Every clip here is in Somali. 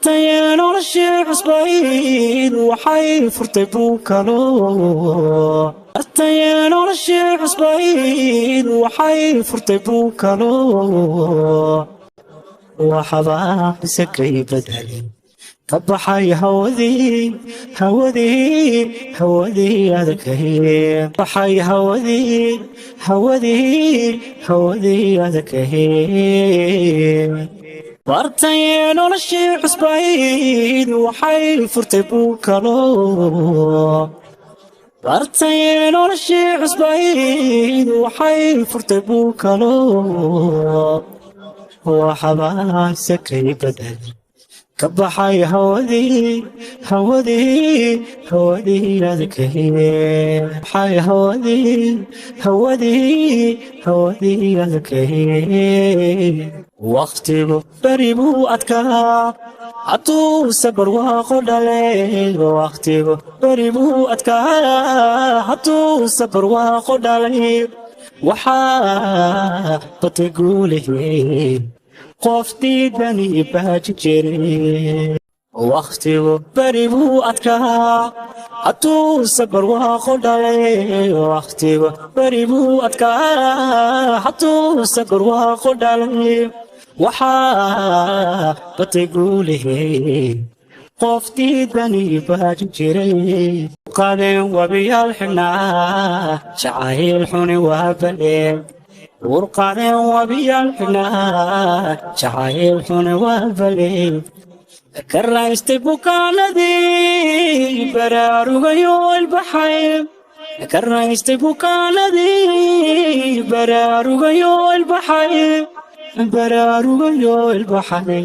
bartayeen noloshii cusbayd waxay furtay buukalo bartayeen noloshii cusbayd waxay furtay buukalo waxbaa isagay badalay kabaxay hawadii adakahay baxay hawadii adakahay bartayeen noloshii cusbayd waxay furtay buukalo bartayeen noloshii cusbayd waxay furtay buukalo waxbaa isagay badalay kabaxay hawadii adakahay baxay hawadii adakahay waqtigu beri buu adkaa hadduu sabar waaqo dhalay waqtigu beri buu adkaa hadduu sabar waaqo dhalay waxaa batay guulihii qof diidani baaji jiray waqtigu beri buu adkaa hadduu sabar waaqo dhalay waqtigu beri buu adkaa hadduu sabar waaqo dhalay waxaa batay guulihii qof diidani baaji jiray qaadeen wabiyaal xidhnaa jacayl xuni waa baleen urqadeen wabiyaal xidhnaa jacayl xuni waa baleen ka raystay bukaanadii baraarugayo ilbaxay ka raystay bukaanadii baraarugayo ilbaxay baraarugayo ilbaxay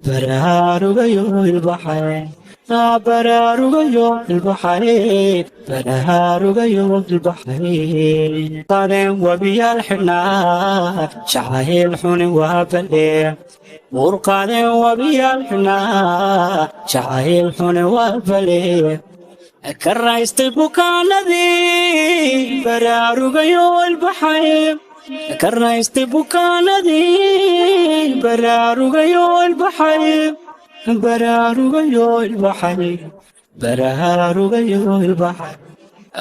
baraarugayo ilbaxay baraarugayo ilbaxay baraarugayo ilbaxay qaadeen wabiyaal xidhnaa jacayl xuni waa baleen urqadeen wabiyaal xidhnaa jacayl xuni waa baleen ka raystay bukaanadii baraarugayo ilbaxay ka raystay bukaanadii baraarugayo ilbaxay baraarugayo ilbaxay baraarugayo ilbaxay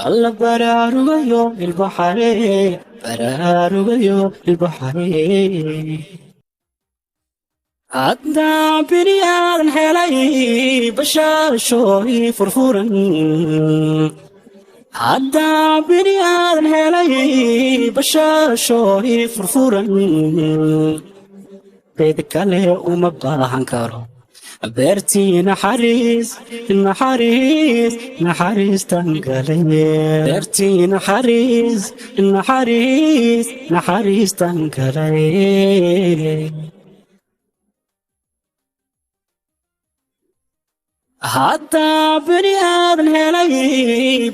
alla baraarugayo ilbaxay baraarugayo ilbaxay haddaa bini aadan helay bashaashooy furfuran haddaa bini aadan helay bashaashooy furfuran cid kale uma baahan karo beertii naxariistan galay beertii naxariistan galay haddaa bini aadan helay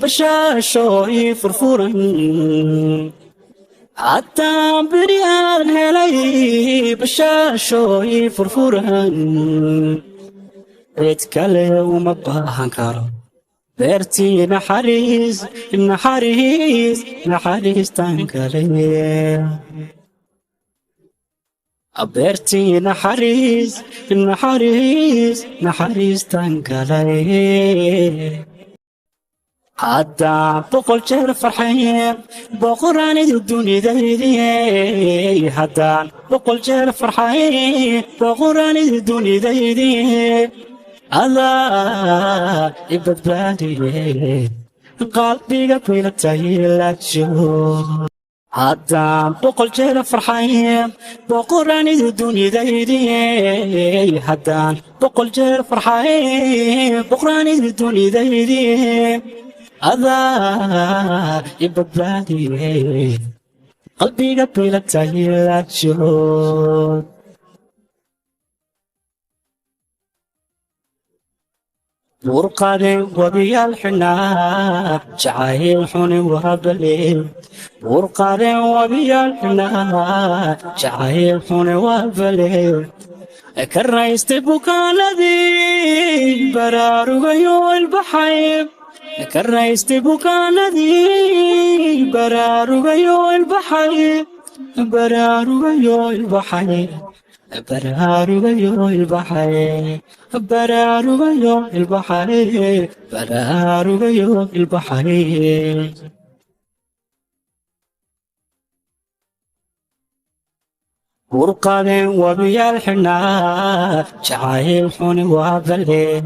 bashaashooy furfuran haddaa bini aadan helay bashaashooy furfuran cid kale uma baahan karo beertii naxariistan galay beertii naxariistan galay haddaan boqol jeer farxay boqoraanida dunidaydii haddaan boqol jeer farxay boqoraanida dunidaydii adaa i badbaadiyey qalbiga bilatay la joogo haddaan boqol jeer farxay boqoraanida dunidaydii haddaan boqol jeer farxay boqoraanida dunidaydii adaa i badbaadiyey qalbiga bilatay la joogo urqadeen wabiyaal xidhnaa jacayl xuni waa baleen urqadeen wabiyaal xidhnaa jacayl xuni waa baleen ka raystay bukaanadii baraarugayo ilbaxay ka raystay bukaanadii baraarugayo ilbaxay baraarugayo ilbaxay baraarugayo ilbaxay baraarugayo ilbaxay baraarugayo ilbaxay urqadeen wabiyaal xidhnaa jacayl xuni waa baleen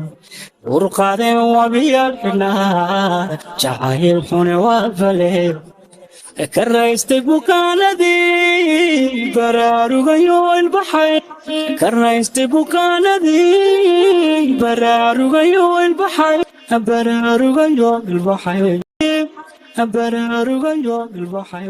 urqadeen wabiyaal xidhnaa jacayl xuni waa baleen ka raystay bukaanadii baraarugayo ilbaxay ka raystay bukaanadii baraarugayo ilbaxay baraarugayo ilbaxay baraarugayo ilbaxay